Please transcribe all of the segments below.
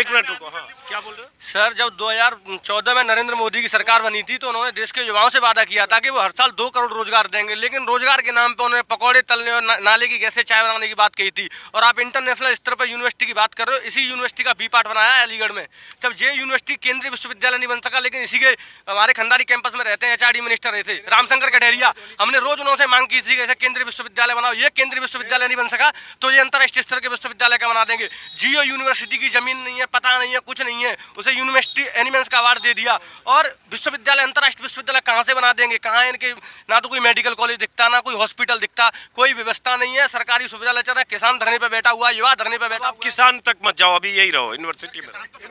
एक मिनट रुको। हाँ, क्या बोल रहे हो सर? जब 2014 में नरेंद्र मोदी की सरकार बनी थी तो उन्होंने देश के युवाओं से वादा किया था कि वो हर साल 2 करोड़ रोजगार देंगे, लेकिन रोजगार के नाम पे उन्होंने पकौड़े तलने और नाले की गैस से चाय बनाने की बात कही थी। और आप इंटरनेशनल स्तर पर यूनिवर्सिटी की बात कर रहे हो, इसी यूनिवर्सिटी का बी पार्ट बनाया है अलीगढ़ में। जब ये यूनिवर्सिटी केंद्रीय विश्वविद्यालय नहीं बन सका, लेकिन इसी के हमारे खंडारी कैंपस में रहते हैं एचआरडी मिनिस्टर रहे थे रामशंकर कटेरिया। हमने रोज उनसे मांग की थी कि ऐसे केंद्रीय विश्वविद्यालय बनाओ। ये केंद्रीय विश्वविद्यालय नहीं बन सका तो ये अंतर्राष्ट्रीय स्तर के विश्वविद्यालय का बना देंगे। जियो यूनिवर्सिटी की जमीन नहीं है, पता नहीं है, कुछ नहीं है, उसे यूनिवर्सिटी एनिमेंस का अवार्ड दे दिया। और विश्वविद्यालय, अंतर्राष्ट्रीय विश्वविद्यालय कहाँ से बना देंगे? कहाँ इनके ना तो कोई मेडिकल कॉलेज दिखता, ना कोई हॉस्पिटल दिखता, कोई व्यवस्था नहीं है। सरकारी विश्वविद्यालय चल रहा है, किसान धरने पर बैठा हुआ है, युवा धरने पर बैठा। आप किसान तक मत जाओ, अभी यही रहो यूनिवर्सिटी में।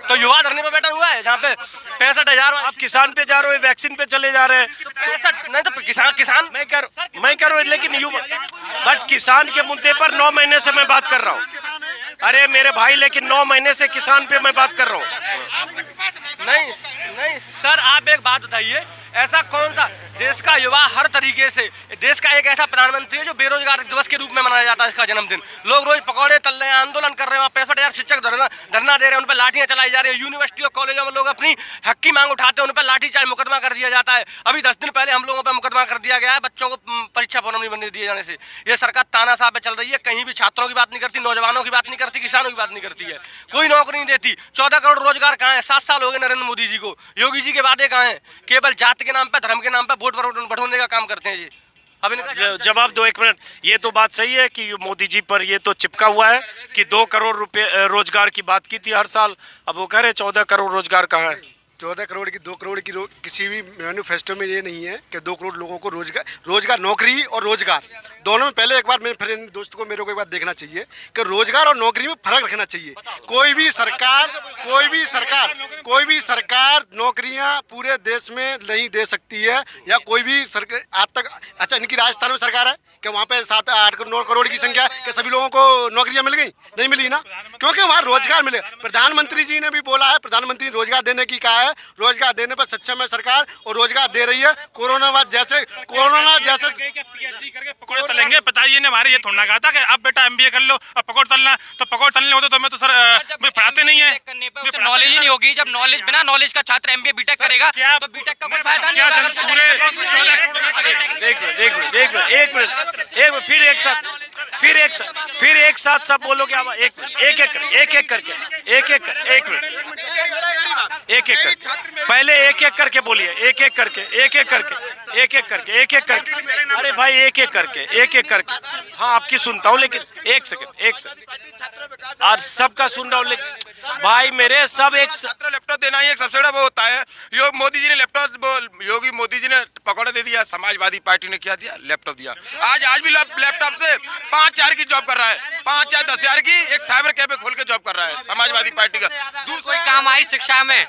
तो युवा धरने पर बैठा हुआ है जहाँ पे 65,000। आप किसान पे जा रहे हो, वैक्सीन पे चले जा रहे हैं। 65 नहीं तो किसान मैं करूँ, लेकिन युवा, बट किसान के मुद्दे पर 9 महीने से मैं बात कर रहा हूँ। अरे मेरे भाई, लेकिन 9 महीने से किसान पे मैं बात कर रहा हूँ। नहीं सर, आप एक बात बताइए, ऐसा कौन सा देश का युवा हर तरीके से, देश का एक ऐसा प्रधानमंत्री है जो बेरोजगार दिवस के रूप में मनाया जाता है इसका जन्मदिन। लोग रोज पकौड़े तल रहे हैं, आंदोलन कर रहे हैं, 65,000 शिक्षक धरना दे रहे हैं, उन पर लाठियां चलाई जा रही है। यूनिवर्सिटी और कॉलेजों में लोग अपनी हक की मांग उठाते हैं, उन पर लाठीचार्ज मुकदमा कर दिया जाता है। अभी 10 दिन पहले हम लोगों पर मुकदमा कर दिया गया है बच्चों को परीक्षा फॉर्म नहीं बनने दिए जाने से। ये सरकार तानाशाह पे चल रही है, कहीं भी छात्रों की बात नहीं करती, नौजवानों की बात नहीं करती, किसानों की बात नहीं करती है, कोई नौकरी नहीं देती। 14 करोड़ रोजगार कहाँ है? 7 साल हो गए नरेंद्र मोदी जी को, योगी जी के वादे कहाँ हैं? केवल जाति के नाम पर, धर्म के नाम पर वोट बढ़ाने का काम करते हैं जी। अब इनका जवाब दो, 1 मिनट। ये तो बात सही है कि मोदी जी पर ये तो चिपका हुआ है कि 2 करोड़ रुपए रोजगार की बात की थी हर साल। अब वो कह रहे 14 करोड़ रोजगार कहाँ है? 14 करोड़ की 2 करोड़ की किसी भी मैन्युफेस्टो में ये नहीं है कि 2 करोड़ लोगों को रोजगार नौकरी और रोजगार दोनों में पहले एक बार मेरे फ्रेंड दोस्त को मेरे को एक बार देखना चाहिए कि रोजगार और नौकरी में फर्क रखना चाहिए। कोई भी सरकार नौकरियां पूरे देश में नहीं दे सकती है, या कोई भी सरकार आज तक। अच्छा, इनकी राजस्थान में सरकार है कि वहाँ पे 7, 8, 9 करोड़ की संख्या है कि सभी लोगों को नौकरियां मिल गई? नहीं मिली ना, क्योंकि वहाँ रोजगार मिले। प्रधानमंत्री जी ने भी बोला है, प्रधानमंत्री रोजगार देने की कहा है, रोजगार देने पर सक्षम है सरकार और रोजगार दे रही है। कोरोना जैसे पीएचडी करके पकौड़े तलेंगे, पिताजी ने हमारे ये थोड़ा कहा था कि अब बेटा एमबीए कर लो, अब पकौड़े तलना, तो पकौड़े तलने होते तो मैं तो सर मुझे पढ़ाते नहीं है, नॉलेज ही नहीं होगी। जब नॉलेज, बिना नॉलेज का छात्र एमबीए बीटेक करेगा तो बीटेक का कोई फायदा नहीं होगा। एक मिनट, फिर एक साथ सब बोलोगे। अब एक एक करके पहले एक एक करके बोलिए, एक एक करके। अरे भाई, एक एक करके। हाँ, आपकी सुनता हूँ, लेकिन एक सेकंड आज सबका सुन रहा हूँ, लेकिन भाई मेरे सब एक लैपटॉप देना ही एक सबसे बड़ा वो होता है। मोदी जी ने लैपटॉप, योगी मोदी जी ने पकौड़े दे दिया, समाजवादी पार्टी ने क्या दिया? लैपटॉप दिया। आज भी लैपटॉप से 5,000 की जॉब कर रहा है, 5 या 10,000 की एक साइबर कैफे खोल के जॉब कर रहा है समाजवादी पार्टी का। कोई काम आई शिक्षा में?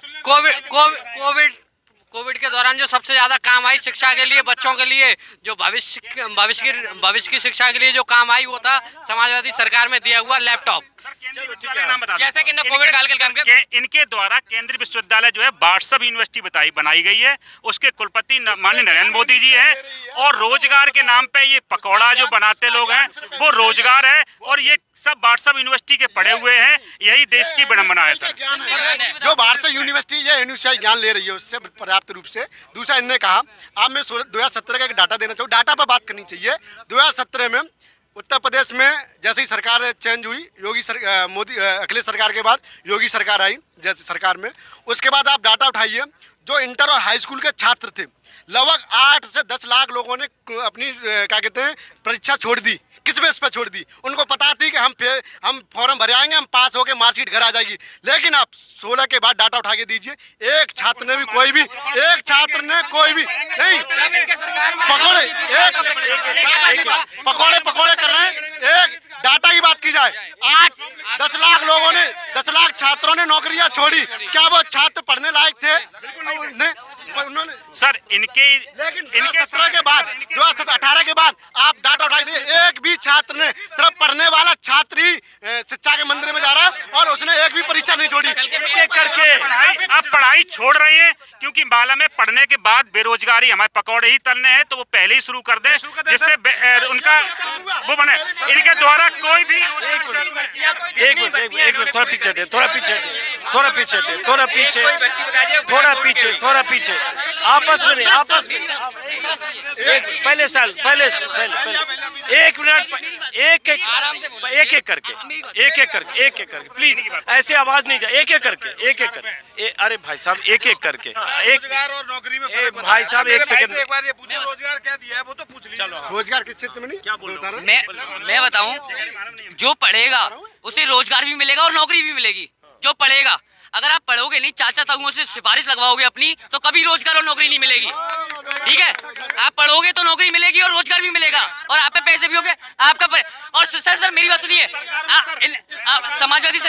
कोविड के दौरान जो सबसे ज्यादा काम आई शिक्षा के लिए, बच्चों के लिए, जो भविष्य की शिक्षा के लिए जो काम आई, वो था समाजवादी सरकार में दिया हुआ लैपटॉप। जैसे कि कोविड काल के काम के इनके द्वारा केंद्रीय विश्वविद्यालय जो है व्हाट्सएप यूनिवर्सिटी बनाई गई है, उसके कुलपति माननीय नरेंद्र मोदी जी हैं। और रोजगार के नाम पे ये पकौड़ा जो बनाते लोग हैं वो रोजगार है, और ये सब व्हाट्सएप यूनिवर्सिटी के पढ़े हुए हैं। यही देश की विडंबना है सर। जो व्हाट्सएप यूनिवर्सिटी ज्ञान ले रही है उससे पर्याप्त रूप से। दूसरा, इन्होंने कहा, अब मैं 2017 का एक डाटा देना चाहूँ, डाटा पर बात करनी चाहिए। 2017 में उत्तर प्रदेश में जैसे ही सरकार चेंज हुई, अखिलेश सरकार के बाद योगी सरकार आई जैसे सरकार में, उसके बाद आप डाटा उठाइए, जो इंटर और हाई स्कूल के छात्र थे, लगभग 8 से 10 लाख लोगों ने अपनी क्या कहते हैं परीक्षा छोड़ दी। किस बेस पर छोड़ दी? उनको पता थी कि हम फॉर्म भर आएंगे, हम पास होके मार्कशीट घर आ जाएगी। लेकिन आप 16 के बाद डाटा उठा के दीजिए, एक छात्र ने भी कोई भी नहीं पकौड़े कर रहे हैं। एक डाटा की बात की जाए, 8-10 लाख लोगों ने, 10 लाख छात्रों ने नौकरियां छोड़ी। क्या वो छात्र पढ़ने लायक थे? पर उन्होंने सर इनके लेकिन 2017 के बाद 2018 के बाद आप डाटा उठाई दिए, एक भी छात्र ने, सिर्फ पढ़ने वाला छात्र ही शिक्षा के मंदिर में जा रहा है और उसने एक भी परीक्षा नहीं छोड़ी। एक करके आप पढ़ाई छोड़ रहे हैं क्योंकि माला में पढ़ने के बाद बेरोजगारी, हमारे पकौड़े ही तलने हैं तो वो पहले ही शुरू कर दें जिससे उनका वो बने। इनके द्वारा कोई भी एक मिनट थोड़ा पीछे हटिए, थोड़ा पीछे हटिए, थोड़ा पीछे हटिए, थोड़ा पीछे, थोड़ा पीछे, थोड़ा पीछे, आपस में नहीं, आपस में पहले साल पहले एक मिनट, एक एक करके प्लीज ऐसे आवाज नहीं जाए, एक एक करके अरे भाई साहब एक एक करके एक रोजगार और नौकरी में भाई साहब एक सेकंड, एक बार ये पूछिए रोजगार क्या दिया है वो तो पूछ लीजिए। रोजगार किस क्षेत्र में नहीं, क्या बोल रहा है? मैं बताऊं, जो पढ़ेगा उसे रोजगार भी मिलेगा और नौकरी भी मिलेगी। जो पढ़ेगा, अगर आप पढ़ोगे नहीं, चाचा ताऊओं से सिफारिश लगवाओगे अपनी, तो कभी रोजगार और नौकरी नहीं मिलेगी। ठीक है, आप पढ़ोगे तो नौकरी मिलेगी और रोजगार भी मिलेगा और आप पे पैसे भी होंगे आपका और सर मेरी बात सुनिए, समाजवादी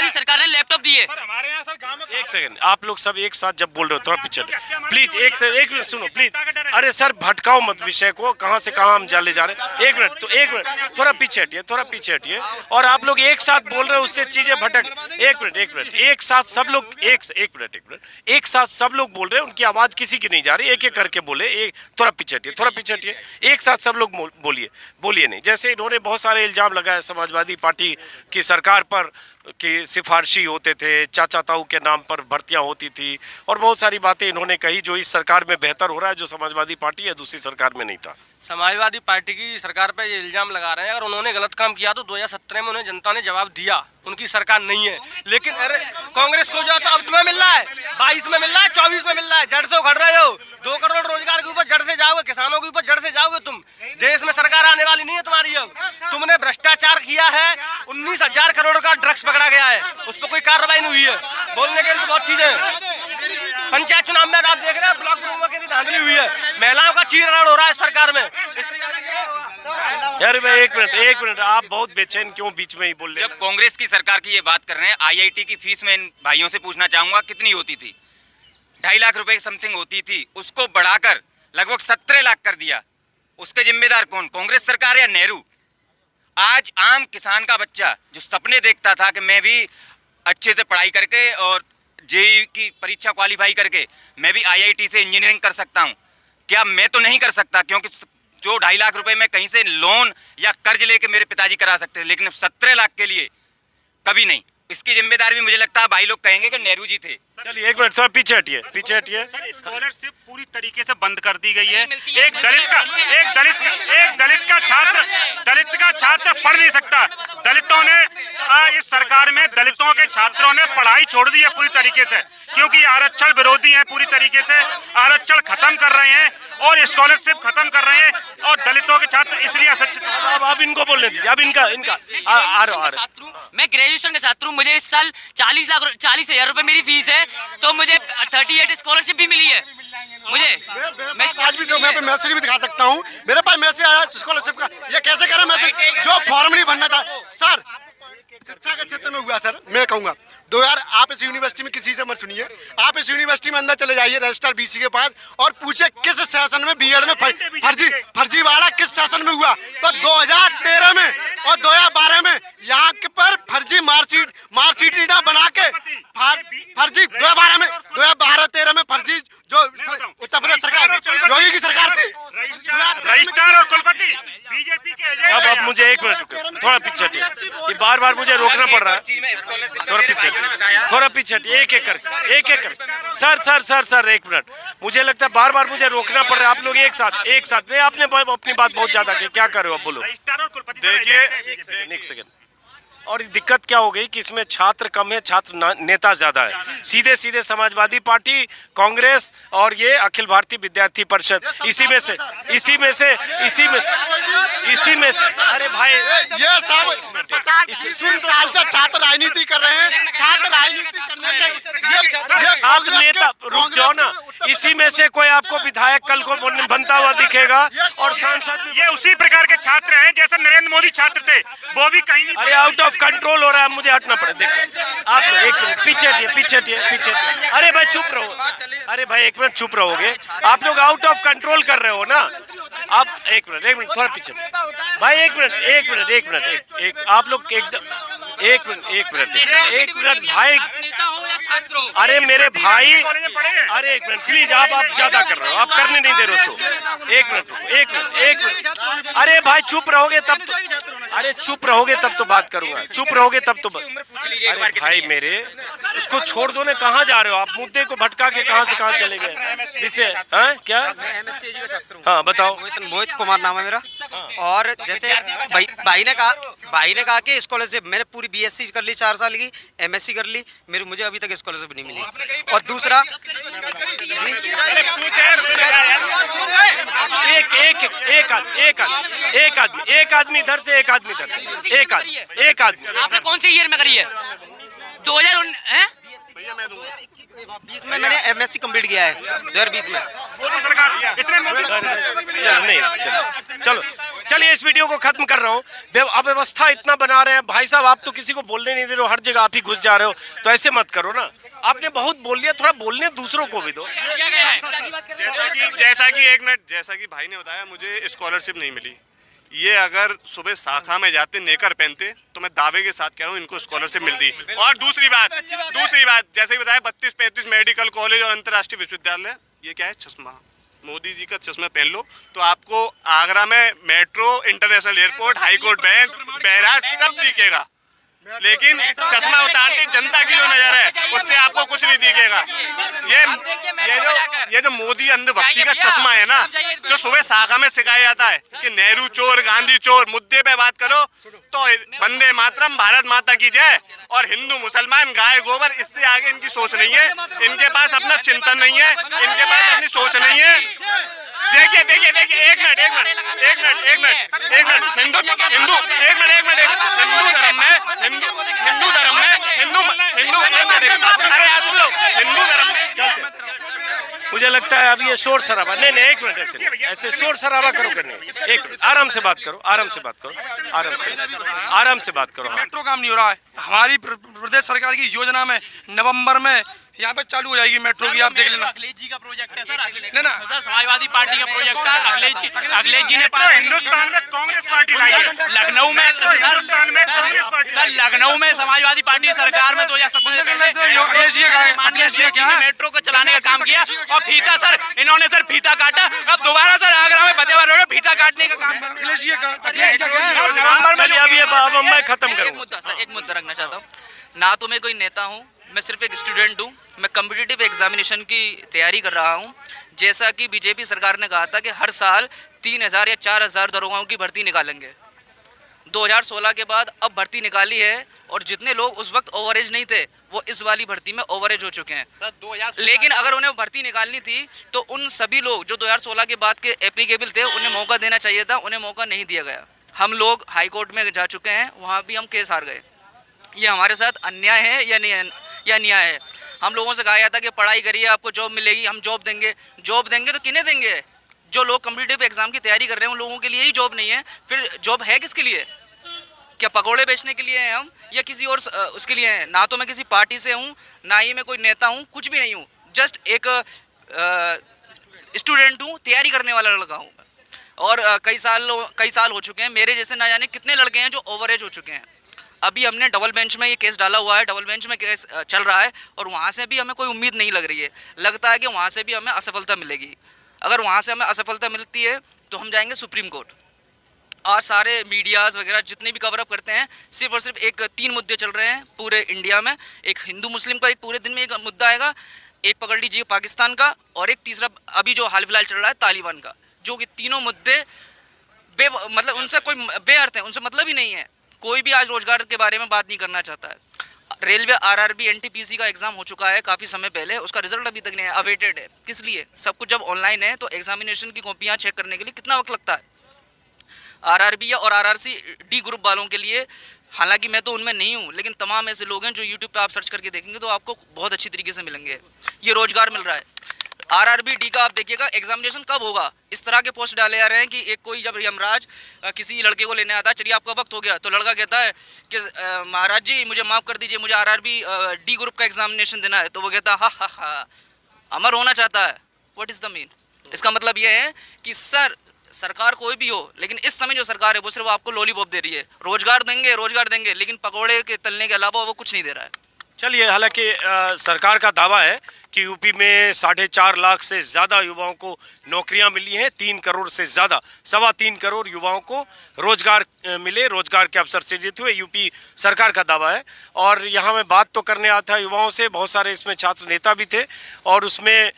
सरकार ने लैपटॉप दिए। एक सेकंड, आप लोग सब एक साथ जब बोल रहे हो थोड़ा पीछे प्लीज, एक मिनट सुनो प्लीज। अरे सर भटकाओ मत विषय को, कहाँ से कहाँ हम ले जा रहे हैं। एक मिनट थोड़ा पीछे हटिए, थोड़ा पीछे हटिए। और आप लोग एक साथ बोल रहे हो, उससे चीजें भटक। एक मिनट एक साथ सब लोग एक साथ सब लोग बोल रहे हैं, उनकी आवाज किसी की नहीं जा रही, एक एक करके बोले। एक थोड़ा पीछे हटिए, एक साथ सब लोग बोलिए नहीं। जैसे इन्होंने बहुत सारे इल्जाम लगाए समाजवादी पार्टी की सरकार पर कि सिफारशी होते थे, चाचा ताऊ के नाम पर भर्तियां होती थी और बहुत सारी बातें इन्होंने कही जो इस सरकार में बेहतर हो रहा है, जो समाजवादी पार्टी है दूसरी सरकार में नहीं था। समाजवादी पार्टी की सरकार पे ये इल्जाम लगा रहे हैं, अगर उन्होंने गलत काम किया तो 2017 में उन्हें जनता ने जवाब दिया, उनकी सरकार नहीं है। लेकिन अरे कांग्रेस को जो तो अब तुम्हें मिल रहा है, 22 में मिल रहा है, 24 में मिल रहा है, जड़ से उखड़ रहे हो। 2 करोड़ रोजगार के ऊपर जड़ से जाओगे, किसानों के ऊपर जड़ से जाओगे तुम। देश में सरकार आने वाली नहीं है तुम्हारी। अब तुमने भ्रष्टाचार किया है, 19,000 करोड़ का ड्रग्स पकड़ा गया है, उस पर कोई कार्रवाई नहीं हुई है। बोलने के लिए तो बहुत चीजें। पंचायत चुनाव में आप देख रहे हैं ब्लॉक प्रमुख की धांधली हुई है, महिलाओं का चीरहरण हो रहा है सरकार में। यार मैं एक मिनट आप बहुत बेचैन क्यों बीच में ही बोल रहे हैं? जब कांग्रेस की सरकार की ये बात कर रहे हैं, आईआईटी की फीस में इन भाइयों से पूछना चाहूंगा कितनी होती थी? 2.5 लाख रुपए समथिंग होती थी, उसको बढ़ाकर लगभग 17 लाख कर दिया। उसके जिम्मेदार कौन, कांग्रेस सरकार या नेहरू? आज आम किसान का बच्चा जो सपने देखता था कि मैं भी अच्छे से पढ़ाई करके और जेईई की परीक्षा क्वालिफाई करके मैं भी आईआईटी से इंजीनियरिंग कर सकता हूं, क्या मैं तो नहीं कर सकता? क्योंकि जो 2.5 लाख रुपए में कहीं से लोन या कर्ज लेके मेरे पिताजी करा सकते थे, लेकिन 17 लाख के लिए कभी नहीं। इसकी जिम्मेदारी भी मुझे लगता है भाई लोग कहेंगे कि नेहरू जी थे। चलिए एक मिनट थोड़ा पीछे हटिए। स्कॉलरशिप पूरी तरीके से बंद कर दी गई है। एक दलित का छात्र पढ़ नहीं सकता। दलितों ने इस सरकार में दलितों के छात्रों ने पढ़ाई छोड़ दी है पूरी तरीके से, क्योंकि आरक्षण विरोधी हैं, पूरी तरीके से आरक्षण खत्म कर रहे हैं और स्कॉलरशिप खत्म कर रहे हैं और दलितों के छात्र इसलिए अशिक्षित। अब इनको बोलने दीजिए, अब इनका आ रहा। मैं ग्रेजुएशन का छात्र हूँ, मुझे इस साल 40,000 रुपए मेरी फीस है, तो मुझे 38 स्कॉलरशिप भी मिली है। मैं आज भी तो मैं मैसेज भी दिखा सकता हूँ, मेरे पास मैसेज आया स्कॉलरशिप का। ये कैसे करें मैसेज, जो फॉर्म नहीं भरना था सर, शिक्षा के क्षेत्र में हुआ सर। मैं कहूँगा 2000 आप इस यूनिवर्सिटी में किसी से मत सुनिए, आप इस यूनिवर्सिटी में अंदर चले जाइए रजिस्ट्रार बीसी के पास और पूछे किस सेशन में बीएड में फर्जीवाड़ा किस सेशन में हुआ। तो 2013 में और 2012 में यहाँ के पर फर्जी मार्कशीट बना के फर्जी 2012-13 में फर्जी जो उत्तर प्रदेश सरकार योगी की सरकार थी, रजिस्ट्रार और कुलपति बीजेपी के एजेंट। अब मुझे एक मिनट थोड़ा पीछे हटिए, ये बार मुझे रोकना पड़ रहा है। थोड़ा पीछे एक एक करके सर एक मिनट, मुझे लगता है बार मुझे रोकना पड़ रहा है। आप लोग एक साथ नहीं, आपने अपनी बात बहुत ज्यादा की, क्या कर रहे हो आप बोलो। देखिए एक सेकंड, और दिक्कत क्या हो गई कि इसमें छात्र कम है, छात्र नेता ज्यादा है। सीधे समाजवादी पार्टी, कांग्रेस और ये अखिल भारतीय विद्यार्थी परिषद, इसी में से अरे भाई ये सब 50 साल से छात्र राजनीति कर रहे हैं। छात्र राजनीति करने के छात्र नेता, रुक जाओ ना, इसी में से कोई आपको विधायक कल को बनता हुआ दिखेगा और सांसद। ये उसी प्रकार के छात्र हैं जैसे नरेंद्र मोदी छात्र थे, वो भी कहीं नहीं। अरे आउट ऑफ कंट्रोल हो रहा है, मुझे हटना पड़े। देखो आप एक मिनट पीछे हटिए, पीछे हटिए, पीछे हटिए। अरे भाई चुप रहो, अरे भाई एक मिनट चुप रहोगे, आप लोग आउट ऑफ कंट्रोल कर रहे हो ना। आप एक मिनट थोड़ा पीछे भाई, एक मिनट, आप लोग एकदम एक मिनट भाई, अरे मेरे भाई, अरे एक मिनट प्लीज, आप ज्यादा कर रहे हो, आप करने नहीं दे रहे हो शो। एक मिनट, अरे भाई चुप रहोगे तब तो, अरे चुप रहोगे तब तो बात करूंगा, चुप रहोगे तब तो अरे भाई मेरे, उसको छोड़ दो ना, कहाँ जा रहे हो आप? मुद्दे को भटका के कहाँ से कहाँ चले गए जिसे, हाँ क्या? हाँ बताओ। मोहित कुमार नाम है मेरा। और जैसे भाई ने कहा कि स्कॉलरशिप, मैंने पूरी बीएससी कर ली 4 साल की, एमएससी कर ली, मुझे अभी तक स्कॉलरशिप नहीं मिली। और दूसरा एक आदमी इधर से, एक आदमी इधर से, एक आदमी। आपने कौन सी ईयर में करी है? 2019 20 में मैंने एमएससी कंप्लीट किया है, 2020 में। चलो चलिए, इस वीडियो को खत्म कर रहा हूँ। अव्यवस्था इतना बना रहे हैं भाई साहब, आप तो किसी को बोलने नहीं दे रहे हो, हर जगह आप ही घुस जा रहे हो, तो ऐसे मत करो ना। आपने बहुत बोल दिया, थोड़ा बोलने दूसरों को भी दो। जैसा कि भाई ने बताया, मुझे स्कॉलरशिप नहीं मिली। ये अगर सुबह शाखा में जाते, नेकर पहनते, तो मैं दावे के साथ कह रहा हूँ इनको स्कॉलरशिप मिलती। और दूसरी बात जैसे ही बताया, 32-35 मेडिकल कॉलेज और अंतर्राष्ट्रीय विश्वविद्यालय, ये क्या है? चश्मा। मोदी जी का चश्मा पहन लो तो आपको आगरा में metro, international airport, high court bench, barrage सब दिखेगा, लेकिन चश्मा उतारती जनता की जो नजर है उससे आपको कुछ नहीं दिखेगा। ये जो मोदी अंधभक्ति का चश्मा है ना, जो सुबह शाखा में सिखाया जाता है कि नेहरू चोर, गांधी चोर, मुद्दे पे बात करो तो वंदे मातरम, भारत माता की जय, और हिंदू मुसलमान गाय गोबर, इससे आगे इनकी सोच नहीं है। इनके पास अपना चिंतन नहीं है, इनके पास अपनी सोच नहीं है। देखिए एक मिनट हिंदू धर्म में मुझे लगता है अब ये शोर शराबा नहीं, एक मिनट, ऐसे शोर शराबा करो करने, एक मिनट आराम से बात करो, आराम से बात करो। मेट्रो काम नहीं हो रहा है हमारी प्रदेश सरकार की योजना में। नवंबर में यहाँ पे चालू हो जाएगी मेट्रो की, आप देख लेना। अखिलेश जी का प्रोजेक्ट है सर, सर समाजवादी पार्टी का प्रोजेक्ट था। अखिलेश जी ने हिंदुस्तान में कांग्रेस पार्टी लाई है, लखनऊ में, हिंदुस्तान में कांग्रेस पार्टी, सर लखनऊ में समाजवादी पार्टी सरकार में 2017 में मेट्रो को चलाने का काम किया। और फीता सर, इन्होंने सर फीता काटा, अब दोबारा सर आगरा में फतेहबाद रोड में फीता काटने का काम। चलिए अब ये मैं खत्म करूँ। एक मुद्दा रखना चाहता हूँ, ना तो मैं कोई नेता हूँ, मैं सिर्फ एक स्टूडेंट हूँ। मैं कॉम्पिटिटिव एग्जामिनेशन की तैयारी कर रहा हूँ। जैसा कि बीजेपी सरकार ने कहा था कि हर साल 3000 या 4000 दरोगाओं की भर्ती निकालेंगे। 2016 के बाद अब भर्ती निकाली है, और जितने लोग उस वक्त ओवरेज नहीं थे वो इस वाली भर्ती में ओवरेज हो चुके हैं। लेकिन अगर उन्हें भर्ती निकालनी थी तो उन सभी लोग जो 2016 के बाद के एप्लीकेबल थे उन्हें मौका देना चाहिए था, उन्हें मौका नहीं दिया गया। हम लोग हाई कोर्ट में जा चुके हैं, वहाँ भी हम केस हार गए। ये हमारे साथ अन्याय है या न्याय है? हम लोगों से कहा जाता कि पढ़ाई करिए, आपको जॉब मिलेगी, हम जॉब देंगे तो किन्हें देंगे? जो लोग कॉम्पिटिटिव एग्जाम की तैयारी कर रहे हैं उन लोगों के लिए ही जॉब नहीं है। फिर जॉब है किसके लिए? क्या पकौड़े बेचने के लिए हैं हम, या किसी और उसके लिए हैं? ना तो मैं किसी पार्टी से हूँ, ना ही मैं कोई नेता हूँ, कुछ भी नहीं हूँ। जस्ट एक स्टूडेंट हूँ, तैयारी करने वाला लड़का हूँ। और कई साल हो चुके हैं, मेरे जैसे ना जाने कितने लड़के हैं जो ओवरेज हो चुके हैं। अभी हमने डबल बेंच में ये केस डाला हुआ है, डबल बेंच में केस चल रहा है, और वहाँ से भी हमें कोई उम्मीद नहीं लग रही है। लगता है कि वहाँ से भी हमें असफलता मिलेगी। अगर वहाँ से हमें असफलता मिलती है तो हम जाएंगे सुप्रीम कोर्ट। और सारे मीडियाज़ वगैरह जितने भी कवरअप करते हैं, सिर्फ और सिर्फ 3 मुद्दे चल रहे हैं पूरे इंडिया में। एक हिंदू मुस्लिम का एक पूरे दिन में एक मुद्दा आएगा, एक पकड़ लीजिए पाकिस्तान का, और एक तीसरा अभी जो हाल फिलहाल चल रहा है तालिबान का। जो कि तीनों मुद्दे मतलब उनसे कोई बेअर्थ है, उनसे मतलब ही नहीं है। कोई भी आज रोजगार के बारे में बात नहीं करना चाहता है। रेलवे आरआरबी एनटीपीसी का एग्जाम हो चुका है काफ़ी समय पहले, उसका रिजल्ट अभी तक नहीं है, अवेटेड है। किस लिए? सब कुछ जब ऑनलाइन है तो एग्जामिनेशन की कॉपियाँ चेक करने के लिए कितना वक्त लगता है? आरआरबी और आरआरसी डी ग्रुप वालों के लिए, हालांकि मैं तो उनमें नहीं हूँ, लेकिन तमाम ऐसे लोग हैं जो यूट्यूब पे आप सर्च करके देखेंगे तो आपको बहुत अच्छी तरीके से मिलेंगे। ये रोजगार मिल रहा है। आरआरबी डी का आप देखिएगा एग्जामिनेशन कब होगा, इस तरह के पोस्ट डाले जा रहे हैं कि एक कोई जब यमराज किसी लड़के को लेने आता है, चलिए आपका वक्त हो गया, तो लड़का कहता है कि महाराज जी मुझे माफ़ कर दीजिए, मुझे आरआरबी डी ग्रुप का एग्जामिनेशन देना है, तो वो कहता है हा अमर होना चाहता है। What is the mean? इसका मतलब ये है कि सर सरकार कोई भी हो, लेकिन इस समय जो सरकार है वो सिर्फ आपको लॉलीपॉप दे रही है, रोजगार देंगे, लेकिन पकौड़े के तलने के अलावा वो कुछ नहीं दे रहा है। चलिए, हालांकि सरकार का दावा है कि यूपी में 4.5 लाख से ज़्यादा युवाओं को नौकरियां मिली हैं, 3 करोड़ से ज़्यादा 3.25 करोड़ युवाओं को रोजगार मिले, रोजगार के अवसर सृजित हुए, यूपी सरकार का दावा है। और यहाँ मैं बात तो करने आया था युवाओं से, बहुत सारे इसमें छात्र नेता भी थे और उसमें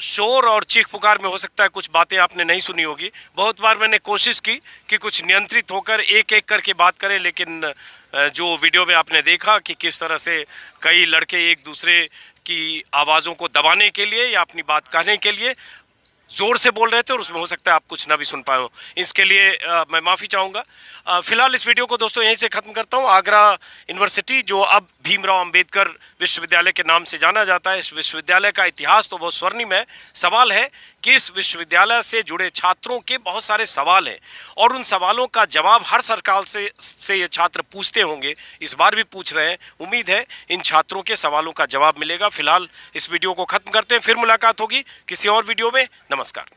शोर और चीख पुकार में हो सकता है कुछ बातें आपने नहीं सुनी होगी। बहुत बार मैंने कोशिश की कि कुछ नियंत्रित होकर एक एक करके बात करें, लेकिन जो वीडियो में आपने देखा कि किस तरह से कई लड़के एक दूसरे की आवाज़ों को दबाने के लिए या अपनी बात कहने के लिए ज़ोर से बोल रहे थे और उसमें हो सकता है आप कुछ ना भी सुन पाए हो, इसके लिए मैं माफ़ी चाहूँगा। फ़िलहाल इस वीडियो को दोस्तों यहीं से ख़त्म करता हूँ। आगरा यूनिवर्सिटी जो अब भीमराव अंबेडकर विश्वविद्यालय के नाम से जाना जाता है, इस विश्वविद्यालय का इतिहास तो बहुत स्वर्णिम है। सवाल है कि इस विश्वविद्यालय से जुड़े छात्रों के बहुत सारे सवाल हैं और उन सवालों का जवाब हर सरकार से ये छात्र पूछते होंगे, इस बार भी पूछ रहे हैं। उम्मीद है इन छात्रों के सवालों का जवाब मिलेगा। फिलहाल इस वीडियो को ख़त्म करते हैं, फिर मुलाकात होगी किसी और वीडियो में। नमस्कार।